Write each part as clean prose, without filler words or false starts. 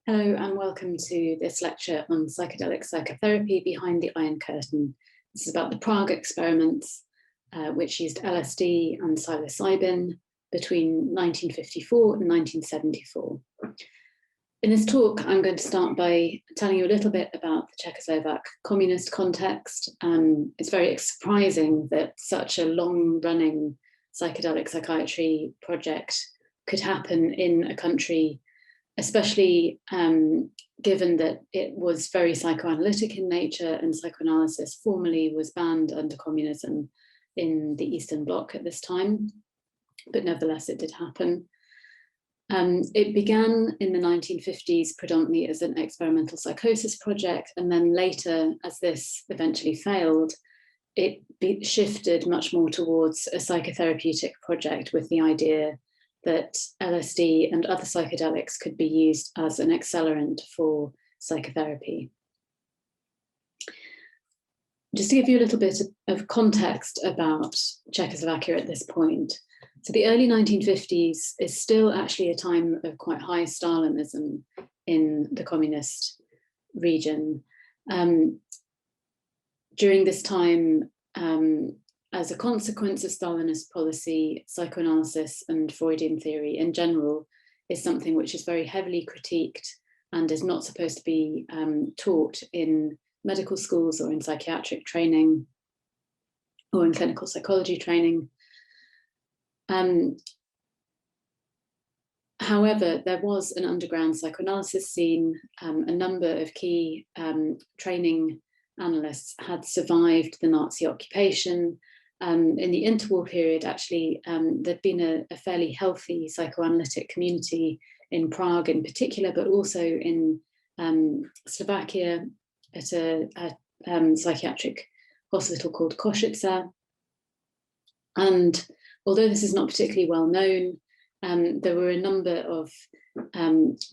Hello and welcome to this lecture on psychedelic psychotherapy behind the Iron Curtain. This is about the Prague experiments, which used LSD and psilocybin between 1954 and 1974. In this talk, I'm going to start by telling you a little bit about the Czechoslovak communist context. It's very surprising that such a long-running psychedelic psychiatry project could happen in a country, especially given that it was very psychoanalytic in nature, and psychoanalysis formally was banned under communism in the Eastern Bloc at this time, but nevertheless it did happen. It began in the 1950s predominantly as an experimental psychosis project, and then later, as this eventually failed, it shifted much more towards a psychotherapeutic project with the idea that LSD and other psychedelics could be used as an accelerant for psychotherapy. Just to give you a little bit of context about Czechoslovakia at this point. So the early 1950s is still actually a time of quite high Stalinism in the communist region. During this time, as a consequence of Stalinist policy, psychoanalysis and Freudian theory in general is something which is very heavily critiqued and is not supposed to be taught in medical schools or in psychiatric training or in clinical psychology training. However, there was an underground psychoanalysis scene. A number of key training analysts had survived the Nazi occupation. In the interwar period, actually, there'd been a fairly healthy psychoanalytic community in Prague in particular, but also in Slovakia at a psychiatric hospital called Košice. And although this is not particularly well known, there were a number of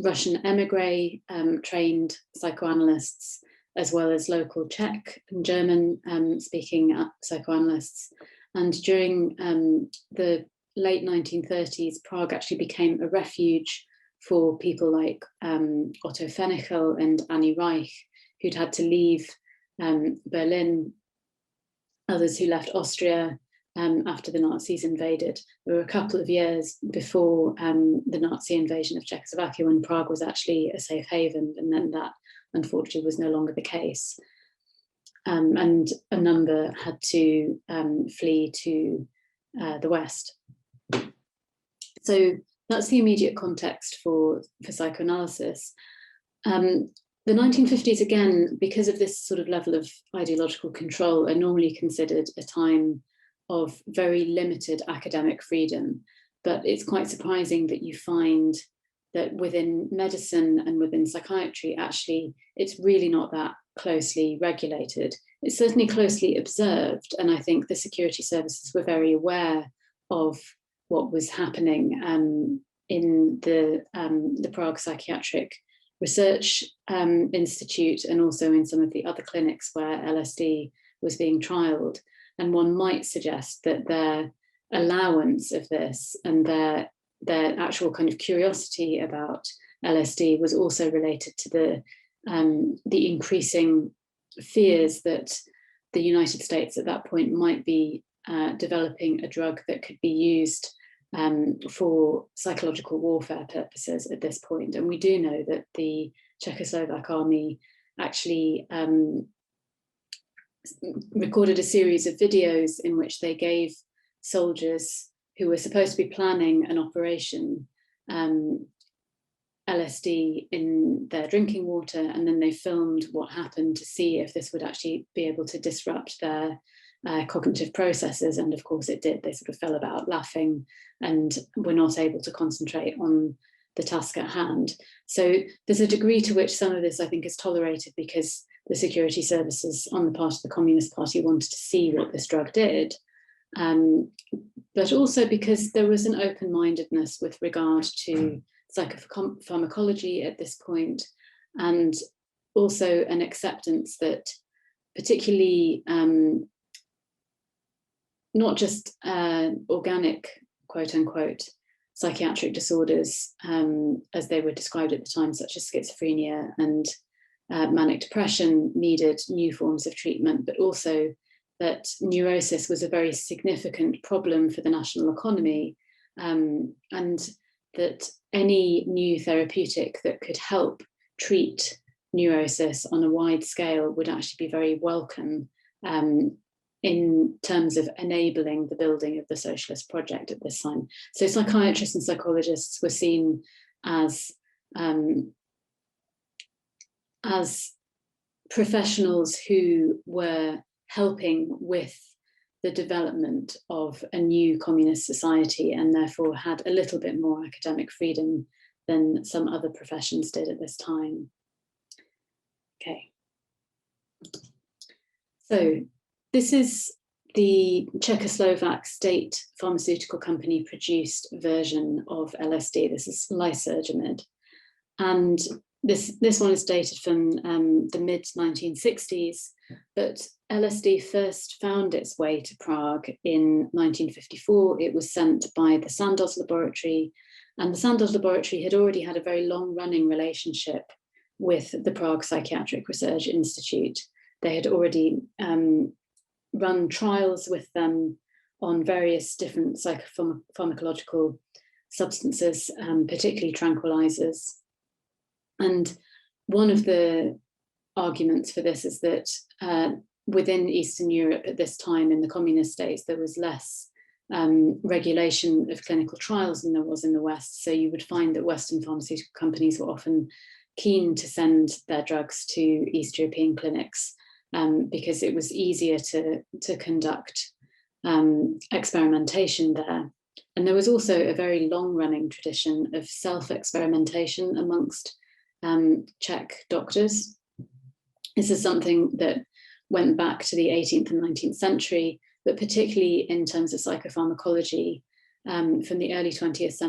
Russian emigre trained psychoanalysts, as well as local Czech and German speaking psychoanalysts. And during the late 1930s, Prague actually became a refuge for people like Otto Fenichel and Annie Reich, who'd had to leave Berlin, others who left Austria after the Nazis invaded. There were a couple of years before the Nazi invasion of Czechoslovakia when Prague was actually a safe haven, and then that unfortunately was no longer the case. And a number had to flee to the West. So that's the immediate context for psychoanalysis. The 1950s, again, because of this sort of level of ideological control, are normally considered a time of very limited academic freedom. But it's quite surprising that you find that within medicine and within psychiatry, actually, it's really not that closely regulated. It's certainly closely observed. And I think the security services were very aware of what was happening in the Prague Psychiatric Research Institute, and also in some of the other clinics where LSD was being trialed. And one might suggest that their allowance of this and their actual kind of curiosity about LSD was also related to the increasing fears that the United States at that point might be developing a drug that could be used for psychological warfare purposes at this point. And we do know that the Czechoslovak army actually recorded a series of videos in which they gave soldiers who were supposed to be planning an operation LSD in their drinking water, and then they filmed what happened to see if this would actually be able to disrupt their cognitive processes. And of course it did. They sort of fell about laughing and were not able to concentrate on the task at hand. So there's a degree to which some of this, I think, is tolerated because the security services on the part of the Communist Party wanted to see what this drug did. But also because there was an open-mindedness with regard to psychopharmacology at this point, and also an acceptance that particularly not just organic, quote unquote, psychiatric disorders, as they were described at the time, such as schizophrenia and manic depression, needed new forms of treatment, but also that neurosis was a very significant problem for the national economy, and that any new therapeutic that could help treat neurosis on a wide scale would actually be very welcome in terms of enabling the building of the socialist project at this time. So psychiatrists and psychologists were seen as professionals who were helping with the development of a new communist society, and therefore had a little bit more academic freedom than some other professions did at this time. Okay. So this is the Czechoslovak state pharmaceutical company produced version of LSD. This is lysergamide. And this one is dated from the mid-1960s, but LSD first found its way to Prague in 1954. It was sent by the Sandoz laboratory, and the Sandoz laboratory had already had a very long-running relationship with the Prague Psychiatric Research Institute. They had already run trials with them on various different psychopharmacological substances, particularly tranquilizers. And one of the arguments for this is that within Eastern Europe at this time, in the communist states, there was less regulation of clinical trials than there was in the West. So you would find that Western pharmaceutical companies were often keen to send their drugs to East European clinics because it was easier to conduct experimentation there. And there was also a very long-running tradition of self-experimentation amongst Czech doctors. This is something that went back to the 18th and 19th century, but particularly in terms of psychopharmacology, from the early 20th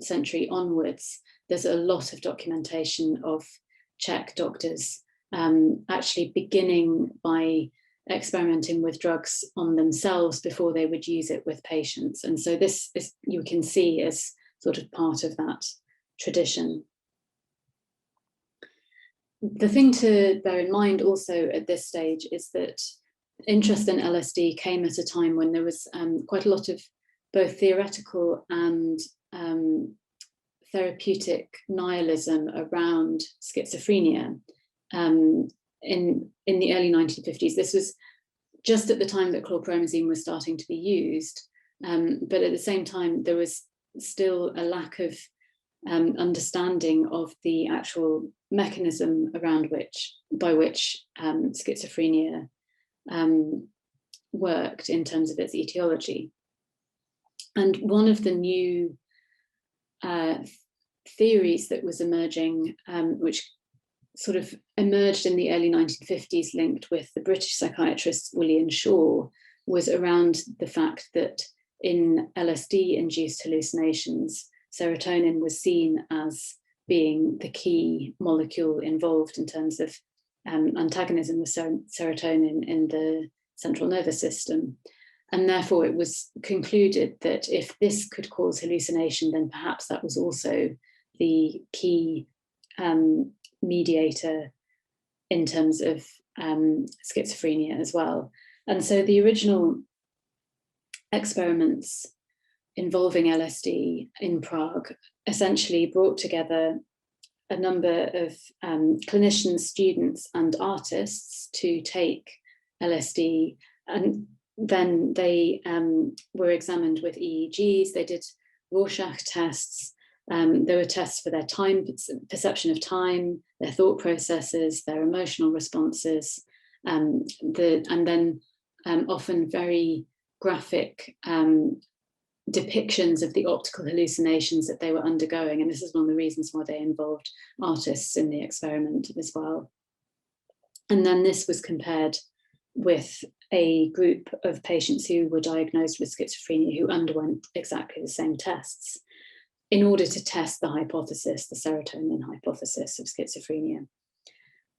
century onwards, there's a lot of documentation of Czech doctors actually beginning by experimenting with drugs on themselves before they would use it with patients. And so this is, you can see, as sort of part of that tradition. The thing to bear in mind also at this stage is that interest in LSD came at a time when there was quite a lot of both theoretical and therapeutic nihilism around schizophrenia. In the early 1950s, this was just at the time that chlorpromazine was starting to be used, but at the same time there was still a lack of understanding of the actual mechanism by which schizophrenia worked in terms of its etiology. And one of the new theories that was emerging, which sort of emerged in the early 1950s linked with the British psychiatrist William Shaw, was around the fact that in LSD-induced hallucinations, serotonin was seen as being the key molecule involved in terms of antagonism with serotonin in the central nervous system. And therefore it was concluded that if this could cause hallucination, then perhaps that was also the key mediator in terms of schizophrenia as well. And so the original experiments involving LSD in Prague essentially brought together a number of clinicians, students, and artists to take LSD, and then they were examined with EEGs. They did Rorschach tests. There were tests for their perception of time, their thought processes, their emotional responses, and then often very graphic depictions of the optical hallucinations that they were undergoing. And this is one of the reasons why they involved artists in the experiment as well. And then this was compared with a group of patients who were diagnosed with schizophrenia who underwent exactly the same tests in order to test the hypothesis, the serotonin hypothesis of schizophrenia.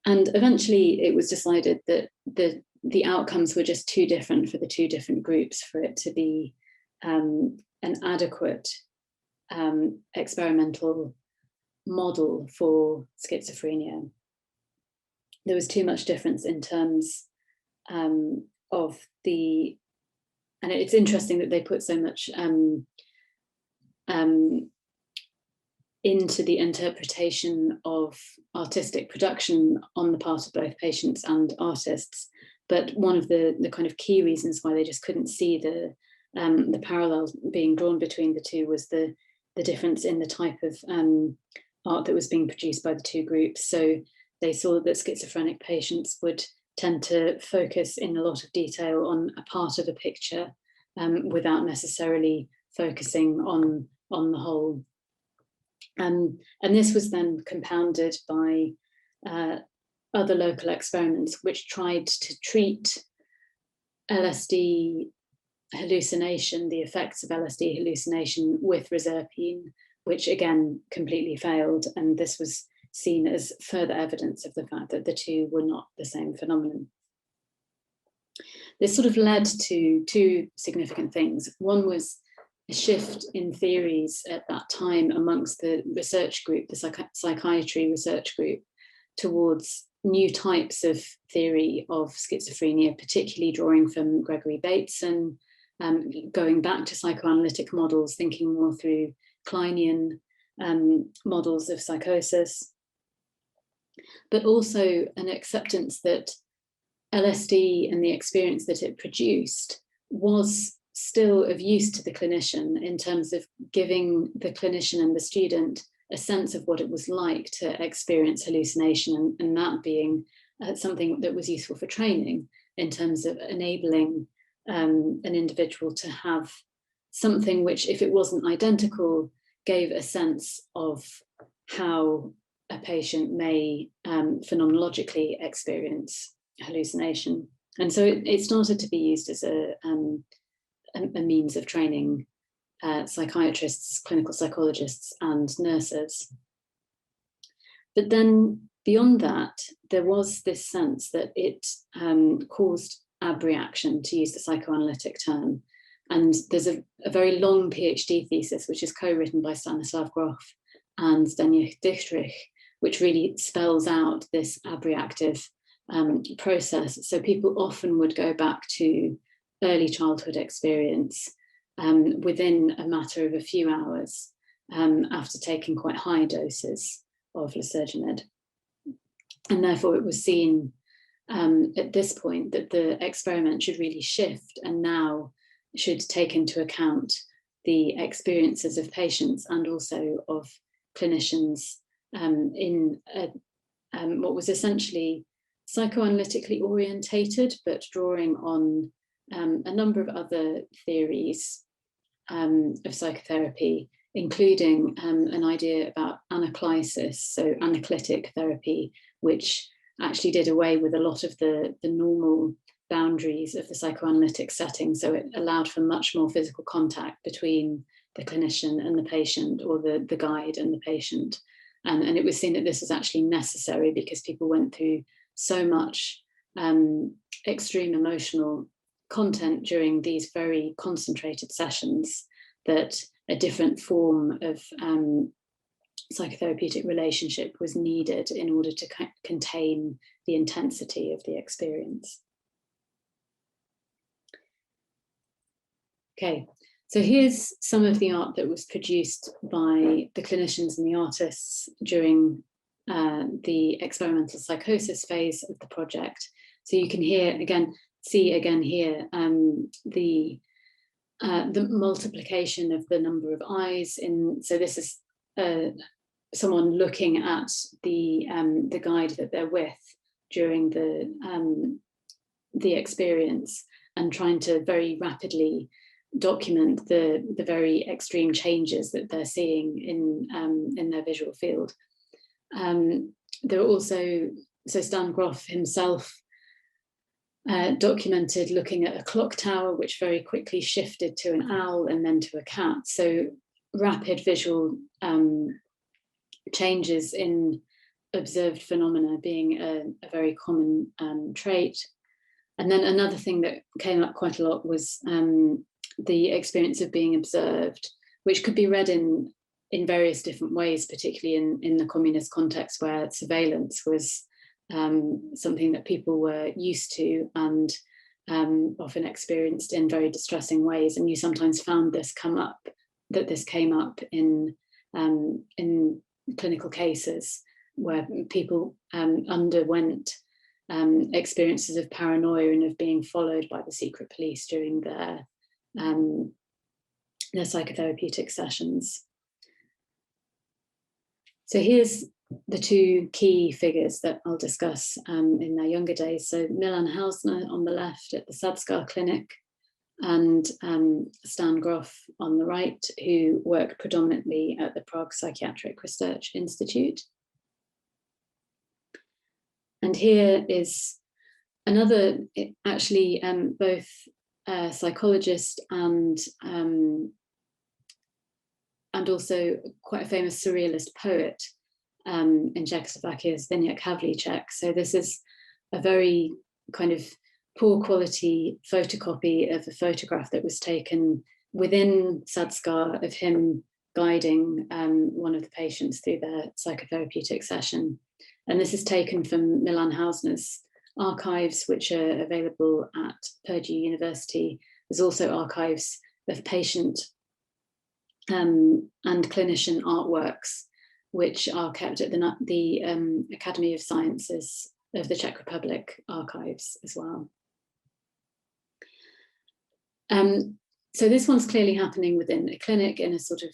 And eventually it was decided that the outcomes were just too different for the two different groups for it to be an adequate experimental model for schizophrenia. There was too much difference in terms of the, and it's interesting that they put so much into the interpretation of artistic production on the part of both patients and artists. But one of the kind of key reasons why they just couldn't see the parallels being drawn between the two was the difference in the type of art that was being produced by the two groups. So they saw that schizophrenic patients would tend to focus in a lot of detail on a part of a picture without necessarily focusing on the whole. And this was then compounded by other local experiments which tried to treat LSD hallucination, the effects of LSD hallucination with reserpine, which again completely failed. And this was seen as further evidence of the fact that the two were not the same phenomenon. This sort of led to two significant things. One was a shift in theories at that time amongst the research group, the psychiatry research group, towards new types of theory of schizophrenia, particularly drawing from Gregory Bateson, going back to psychoanalytic models, thinking more through Kleinian models of psychosis, but also an acceptance that LSD and the experience that it produced was still of use to the clinician in terms of giving the clinician and the student a sense of what it was like to experience hallucination, and that being something that was useful for training in terms of enabling an individual to have something which, if it wasn't identical, gave a sense of how a patient may phenomenologically experience hallucination. And so it started to be used as a means of training psychiatrists, clinical psychologists, and nurses. But then beyond that, there was this sense that it caused abreaction, to use the psychoanalytic term. And there's a very long PhD thesis, which is co-written by Stanislav Grof and Stanislav, which really spells out this abreactive process. So people often would go back to early childhood experience within a matter of a few hours after taking quite high doses of lysergimide. And therefore it was seen at this point that the experiment should really shift and now should take into account the experiences of patients and also of clinicians in what was essentially psychoanalytically orientated, but drawing on a number of other theories of psychotherapy, including an idea about anaclysis, so anaclytic therapy, which actually did away with a lot of the normal boundaries of the psychoanalytic setting. So it allowed for much more physical contact between the clinician and the patient, or the guide and the patient. And it was seen that this was actually necessary because people went through so much extreme emotional content during these very concentrated sessions that a different form of psychotherapeutic relationship was needed in order to contain the intensity of the experience. Okay, so here's some of the art that was produced by the clinicians and the artists during the experimental psychosis phase of the project. So you can see again here the multiplication of the number of eyes in. So this is someone looking at the guide that they're with during the experience and trying to very rapidly document the very extreme changes that they're seeing in their visual field. There are also, so Stan Grof himself documented looking at a clock tower, which very quickly shifted to an owl and then to a cat. So rapid visual changes in observed phenomena being a very common trait. And then another thing that came up quite a lot was the experience of being observed, which could be read in in various different ways, particularly in the communist context where surveillance was something that people were used to and often experienced in very distressing ways. And you sometimes found this came up in clinical cases where people underwent experiences of paranoia and of being followed by the secret police during their psychotherapeutic sessions. So here's the two key figures that I'll discuss in their younger days. So Milan Hausner on the left at the Sadskar Clinic, and Stan Grof on the right, who worked predominantly at the Prague Psychiatric Research Institute. And here is another, actually, both a psychologist and also quite a famous surrealist poet in Czechoslovakia, Zdeněk Havlíček. So this is a very kind of poor quality photocopy of a photograph that was taken within Sadskar of him guiding one of the patients through their psychotherapeutic session. And this is taken from Milan Hausner's archives, which are available at Purdue University. There's also archives of patient and clinician artworks, which are kept at the Academy of Sciences of the Czech Republic archives as well. So this one's clearly happening within a clinic in a sort of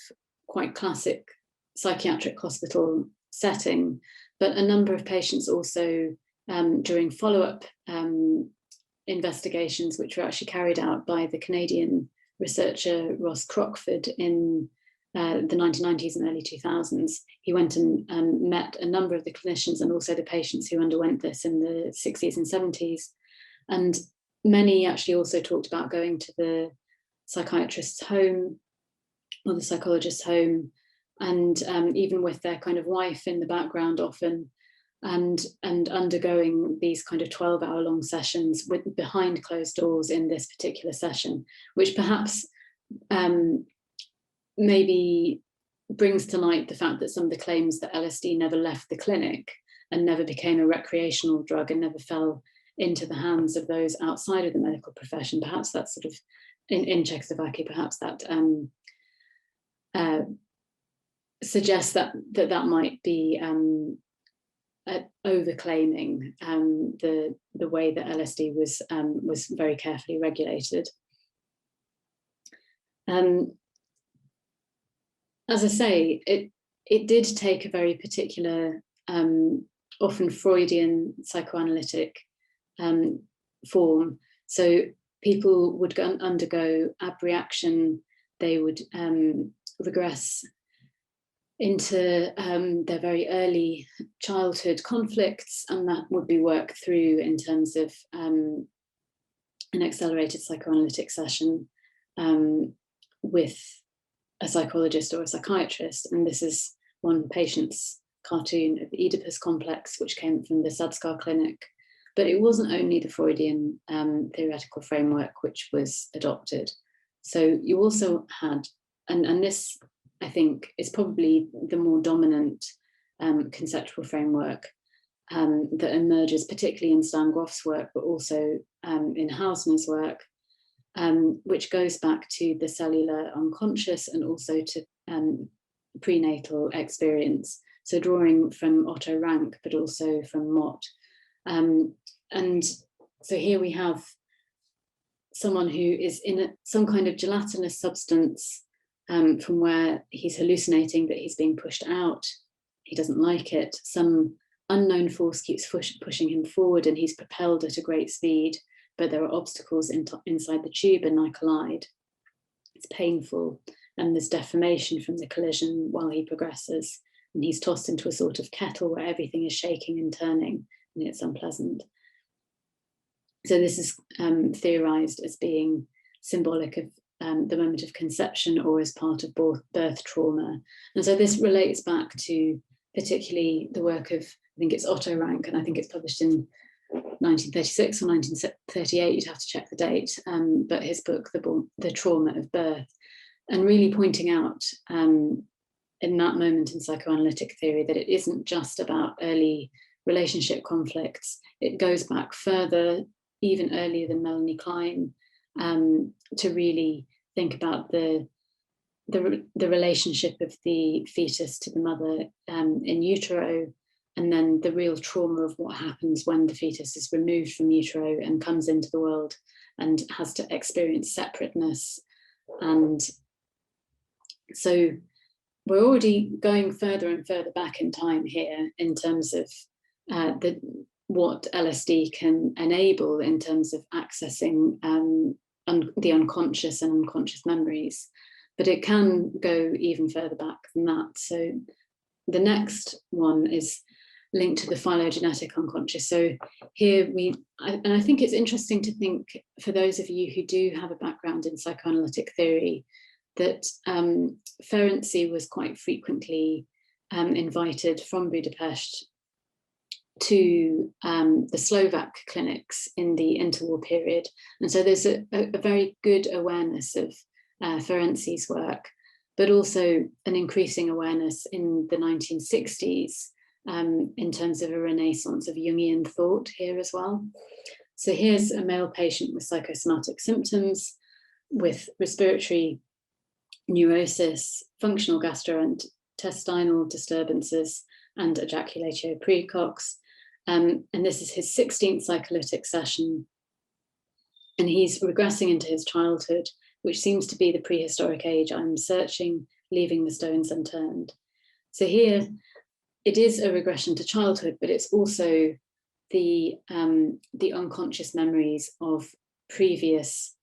quite classic psychiatric hospital setting, but a number of patients also during follow-up investigations, which were actually carried out by the Canadian researcher Ross Crockford in the 1990s and early 2000s. He went and met a number of the clinicians and also the patients who underwent this in the 60s and 70s. And many actually also talked about going to the psychiatrist's home or the psychologist's home, and even with their kind of wife in the background often, and undergoing these kind of 12-hour-long sessions behind closed doors in this particular session, which perhaps maybe brings to light the fact that some of the claims that LSD never left the clinic and never became a recreational drug and never fell into the hands of those outside of the medical profession. Perhaps that's sort of, in Czechoslovakia, perhaps that suggests that might be overclaiming the way that LSD was very carefully regulated. As I say, it did take a very particular, often Freudian psychoanalytic form. So people would undergo abreaction, they would regress into their very early childhood conflicts, and that would be worked through in terms of an accelerated psychoanalytic session with a psychologist or a psychiatrist. And this is one patient's cartoon of the Oedipus complex, which came from the Sadskar Clinic. But it wasn't only the Freudian theoretical framework which was adopted. So you also had, and this I think is probably the more dominant conceptual framework that emerges, particularly in Stan Grof's work, but also in Hausner's work, which goes back to the cellular unconscious and also to prenatal experience. So drawing from Otto Rank, but also from Mott. And so here we have someone who is in some kind of gelatinous substance from where he's hallucinating that he's being pushed out. He doesn't like it. Some unknown force keeps pushing him forward and he's propelled at a great speed, but there are obstacles inside the tube and they collide. It's painful and there's deformation from the collision while he progresses, and he's tossed into a sort of kettle where everything is shaking and turning and it's unpleasant. So this is theorized as being symbolic of the moment of conception or as part of birth trauma. And so this relates back to particularly the work of, I think it's Otto Rank, and I think it's published in 1936 or 1938, you'd have to check the date, but his book, The Trauma of Birth, and really pointing out in that moment in psychoanalytic theory that it isn't just about early relationship conflicts. It goes back further, even earlier than Melanie Klein, to really think about the relationship of the fetus to the mother in utero, and then the real trauma of what happens when the fetus is removed from utero and comes into the world and has to experience separateness. And so we're already going further and further back in time here in terms of what LSD can enable in terms of accessing the unconscious and unconscious memories. But it can go even further back than that. So the next one is linked to the phylogenetic unconscious. So here and I think it's interesting to think, for those of you who do have a background in psychoanalytic theory, that Ferenczi was quite frequently invited from Budapest to the Slovak clinics in the interwar period. And so there's a very good awareness of Ferenczi's work, but also an increasing awareness in the 1960s in terms of a renaissance of Jungian thought here as well. So here's a male patient with psychosomatic symptoms, with respiratory neurosis, functional gastrointestinal disturbances, and ejaculatio precox. And this is his 16th psycholytic session. And he's regressing into his childhood, which seems to be the prehistoric age. I'm searching, leaving the stones unturned. So here, it is a regression to childhood, but it's also the unconscious memories of previous,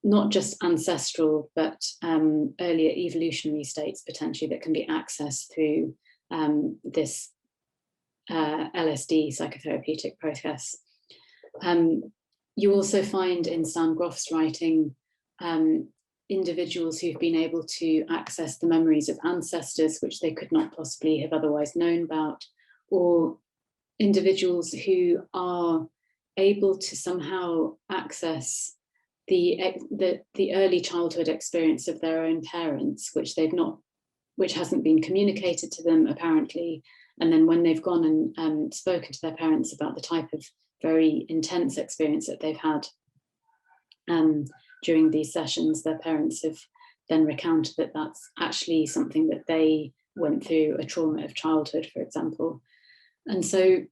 not just ancestral, but earlier evolutionary states potentially that can be accessed through this LSD psychotherapeutic process. You also find in Stan Grof's writing individuals who've been able to access the memories of ancestors, which they could not possibly have otherwise known about, or individuals who are able to somehow access the early childhood experience of their own parents, which hasn't been communicated to them apparently. And then when they've gone and spoken to their parents about the type of very intense experience that they've had during these sessions, their parents have then recounted that that's actually something that they went through, a trauma of childhood, for example. And so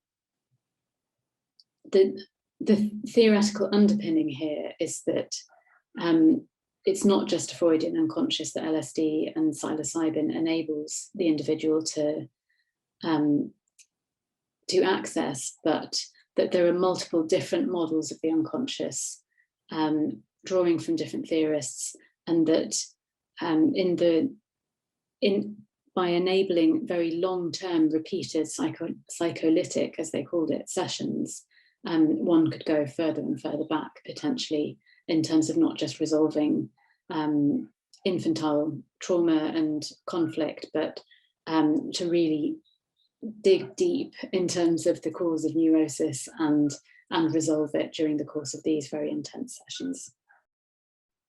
the theoretical underpinning here is that it's not just Freudian unconscious that LSD and psilocybin enables the individual to access, but that there are multiple different models of the unconscious, drawing from different theorists, and that by enabling very long-term repeated psycholytic, as they called it, sessions, one could go further and further back potentially in terms of not just resolving infantile trauma and conflict, but to really dig deep in terms of the cause of neurosis and resolve it during the course of these very intense sessions.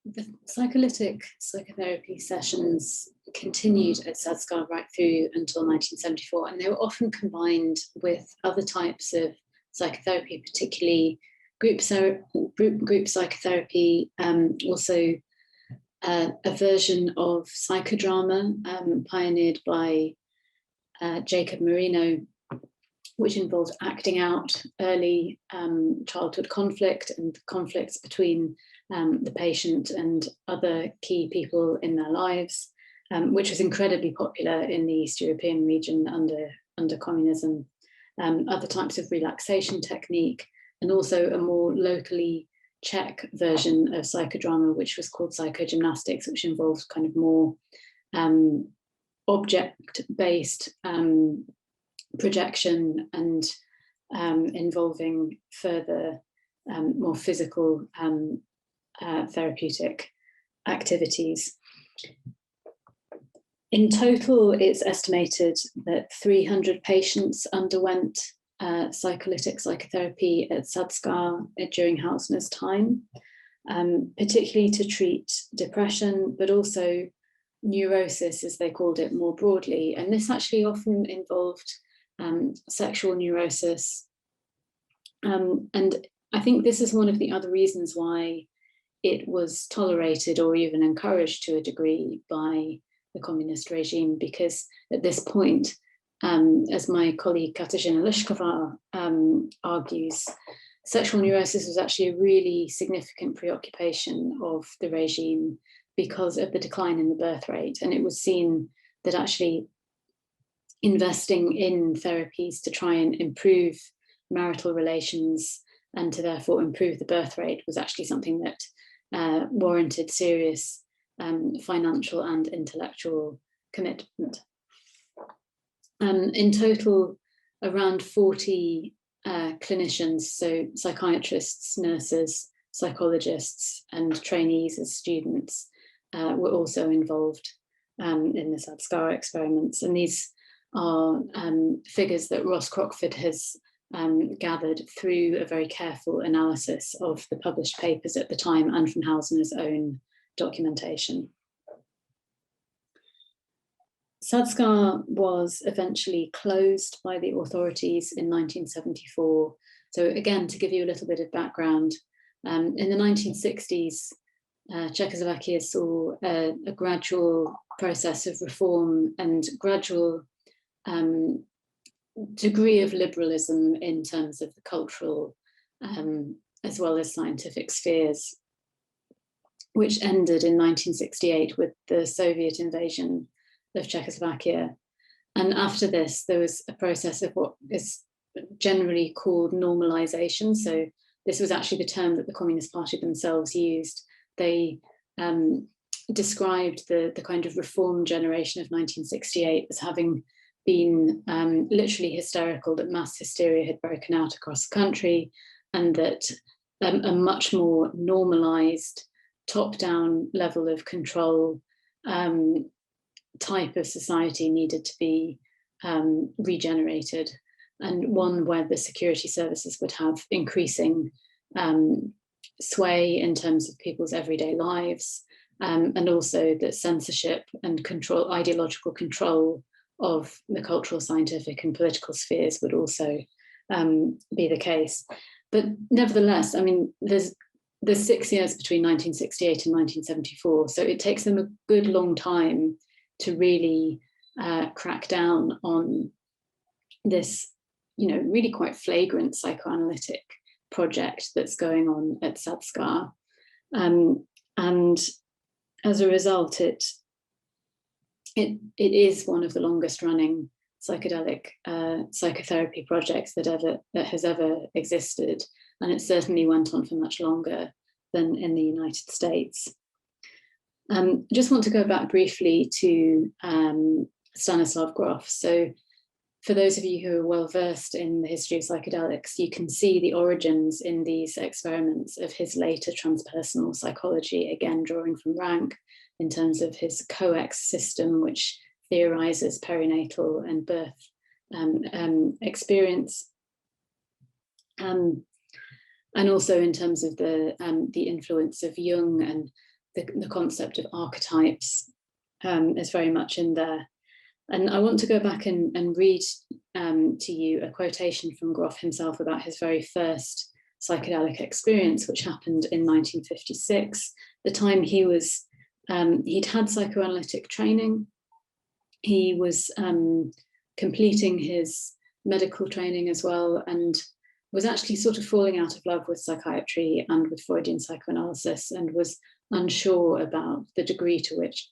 The psycholytic psychotherapy sessions continued at Sadskar right through until 1974, and they were often combined with other types of psychotherapy, particularly group psychotherapy, also a version of psychodrama pioneered by Jacob Marino, which involved acting out early childhood conflict and conflicts between the patient and other key people in their lives, which was incredibly popular in the East European region under communism. Other types of relaxation technique, and also a more locally Czech version of psychodrama, which was called psychogymnastics, which involved kind of more object-based projection and involving further more physical therapeutic activities. In total, it's estimated that 300 patients underwent psycholytic psychotherapy at Sadskar during Hausner's time, particularly to treat depression, but also neurosis, as they called it more broadly. And this actually often involved sexual neurosis. And I think this is one of the other reasons why it was tolerated or even encouraged to a degree by the communist regime, because at this point, as my colleague Katarzyna Leszkova argues, sexual neurosis was actually a really significant preoccupation of the regime because of the decline in the birth rate. And it was seen that actually investing in therapies to try and improve marital relations and to therefore improve the birth rate was actually something that warranted serious financial and intellectual commitment. In total, around 40 clinicians, so psychiatrists, nurses, psychologists, and trainees as students were also involved in the Sad experiments. And these are figures that Ross Crockford has gathered through a very careful analysis of the published papers at the time and from Hausner's own documentation. Sad was eventually closed by the authorities in 1974. So again, to give you a little bit of background, in the 1960s, Czechoslovakia saw a gradual process of reform and gradual degree of liberalism in terms of the cultural as well as scientific spheres, which ended in 1968 with the Soviet invasion of Czechoslovakia. And after this, there was a process of what is generally called normalization. So this was actually the term that the Communist Party themselves used. They described the kind of reform generation of 1968 as having been literally hysterical, that mass hysteria had broken out across the country, and that a much more normalized top-down level of control type of society needed to be regenerated, and one where the security services would have increasing sway in terms of people's everyday lives, and also that censorship and control, ideological control of the cultural, scientific and political spheres would also be the case. But nevertheless, I mean, there's 6 years between 1968 and 1974, so it takes them a good long time to really crack down on this, you know, really quite flagrant psychoanalytic project that's going on at Sadskar. And as a result, it is one of the longest running psychedelic psychotherapy projects that has ever existed. And it certainly went on for much longer than in the United States. I just want to go back briefly to Stanislav Grof. So for those of you who are well versed in the history of psychedelics, you can see the origins in these experiments of his later transpersonal psychology, again drawing from Rank in terms of his coex system, which theorizes perinatal and birth experience. And also in terms of the influence of Jung and the concept of archetypes is very much in there. And I want to go back and read to you a quotation from Grof himself about his very first psychedelic experience, which happened in 1956. The time he was, he'd had psychoanalytic training. He was completing his medical training as well, and was actually sort of falling out of love with psychiatry and with Freudian psychoanalysis, and was unsure about the degree to which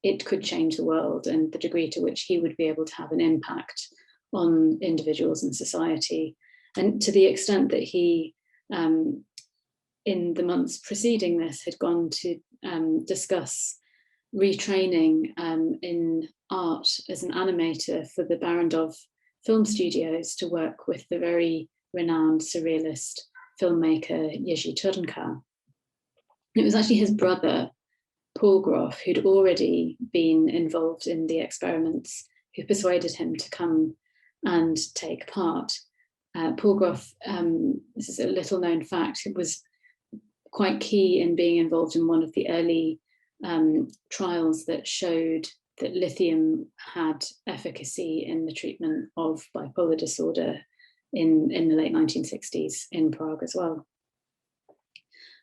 it could change the world and the degree to which he would be able to have an impact on individuals and society. And to the extent that he, in the months preceding this, had gone to discuss retraining in art as an animator for the Barandov film studios to work with the very renowned surrealist filmmaker Jerzy Turnka. It was actually his brother, Paul Grof, who'd already been involved in the experiments, who persuaded him to come and take part. Paul Grof, this is a little known fact, was quite key in being involved in one of the early trials that showed that lithium had efficacy in the treatment of bipolar disorder in the late 1960s in Prague as well.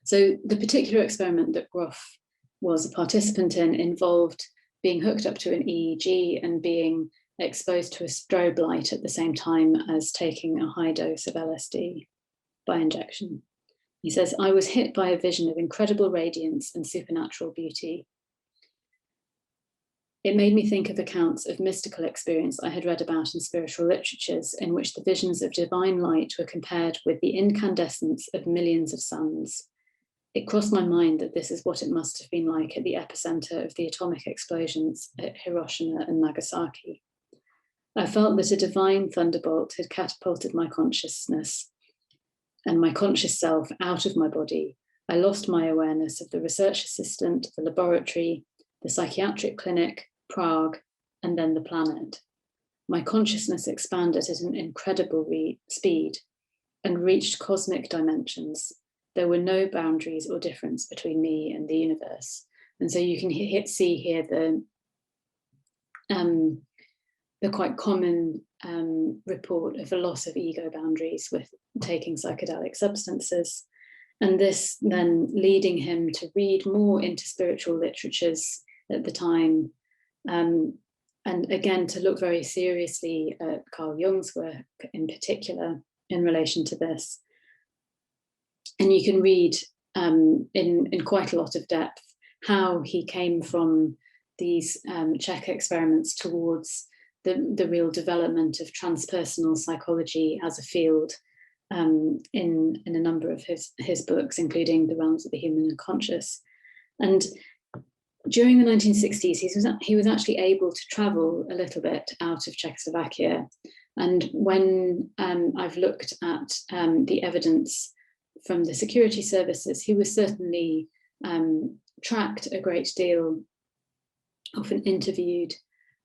So the particular experiment that Grof was a participant in involved being hooked up to an EEG and being exposed to a strobe light at the same time as taking a high dose of LSD by injection. He says, "I was hit by a vision of incredible radiance and supernatural beauty. It made me think of accounts of mystical experience I had read about in spiritual literatures, in which the visions of divine light were compared with the incandescence of millions of suns. It crossed my mind that this is what it must have been like at the epicenter of the atomic explosions at Hiroshima and Nagasaki. I felt that a divine thunderbolt had catapulted my consciousness and my conscious self out of my body. I lost my awareness of the research assistant, the laboratory, the psychiatric clinic, Prague, and then the planet. My consciousness expanded at an incredible speed and reached cosmic dimensions. There were no boundaries or difference between me and the universe." And so you can see here the quite common report of a loss of ego boundaries with taking psychedelic substances. And this then leading him to read more into spiritual literatures at the time, and again to look very seriously at Carl Jung's work in particular in relation to this. And you can read in quite a lot of depth how he came from these Czech experiments towards the real development of transpersonal psychology as a field in a number of his books, including The Realms of the Human Unconscious. And during the 1960s, he was actually able to travel a little bit out of Czechoslovakia. And when I've looked at the evidence from the security services, he was certainly tracked a great deal, often interviewed,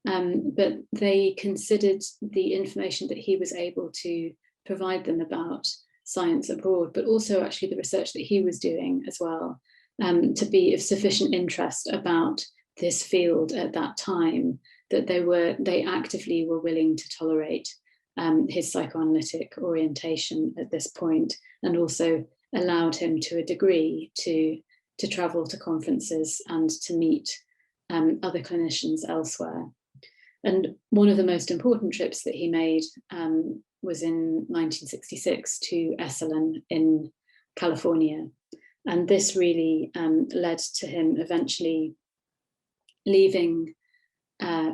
but they considered the information that he was able to provide them about science abroad, but also actually the research that he was doing as well, to be of sufficient interest about this field at that time, that they actively were willing to tolerate his psychoanalytic orientation at this point, and also allowed him to a degree to travel to conferences and to meet other clinicians elsewhere. And one of the most important trips that he made was in 1966 to Esalen in California. And this really led to him eventually leaving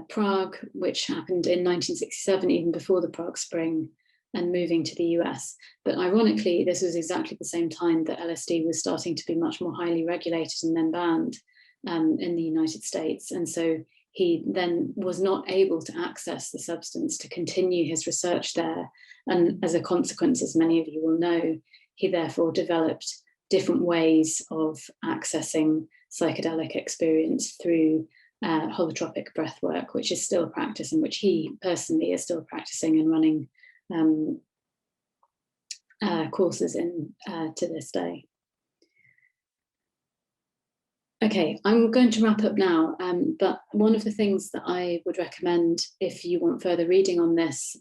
Prague, which happened in 1967, even before the Prague Spring, and moving to the US. But ironically, this was exactly the same time that LSD was starting to be much more highly regulated and then banned in the United States. And so he then was not able to access the substance to continue his research there. And as a consequence, as many of you will know, he therefore developed different ways of accessing psychedelic experience through holotropic breathwork, which is still a practice in which he personally is still practicing and running courses in to this day. Okay, I'm going to wrap up now, but one of the things that I would recommend if you want further reading on this,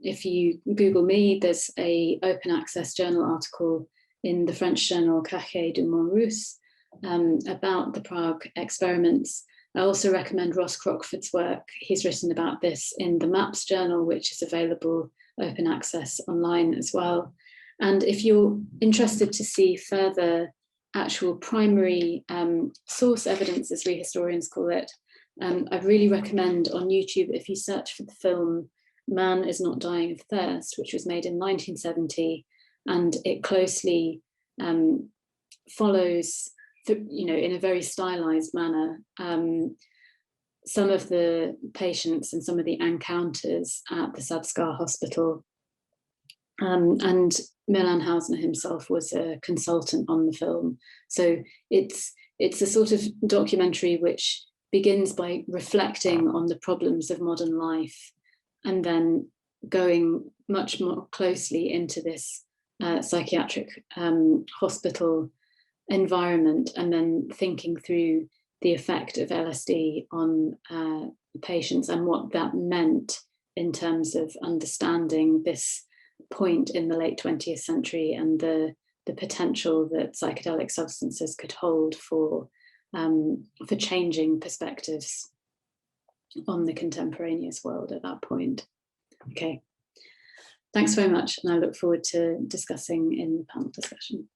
if you Google me, there's an open access journal article in the French journal Cahiers du Monde Russe about the Prague experiments. I also recommend Ross Crockford's work. He's written about this in the MAPS journal, which is available open access online as well. And if you're interested to see further actual primary source evidence, as we historians call it, I really recommend on YouTube, if you search for the film Man Is Not Dying of Thirst, which was made in 1970, and it closely follows, in a very stylized manner, some of the patients and some of the encounters at the Sadskar Hospital. And Milan Hausner himself was a consultant on the film. So it's a sort of documentary which begins by reflecting on the problems of modern life and then going much more closely into this psychiatric hospital environment, and then thinking through the effect of LSD on patients and what that meant in terms of understanding this point in the late 20th century and the potential that psychedelic substances could hold for changing perspectives on the contemporaneous world at that point. Okay, thanks very much, and I look forward to discussing in the panel discussion.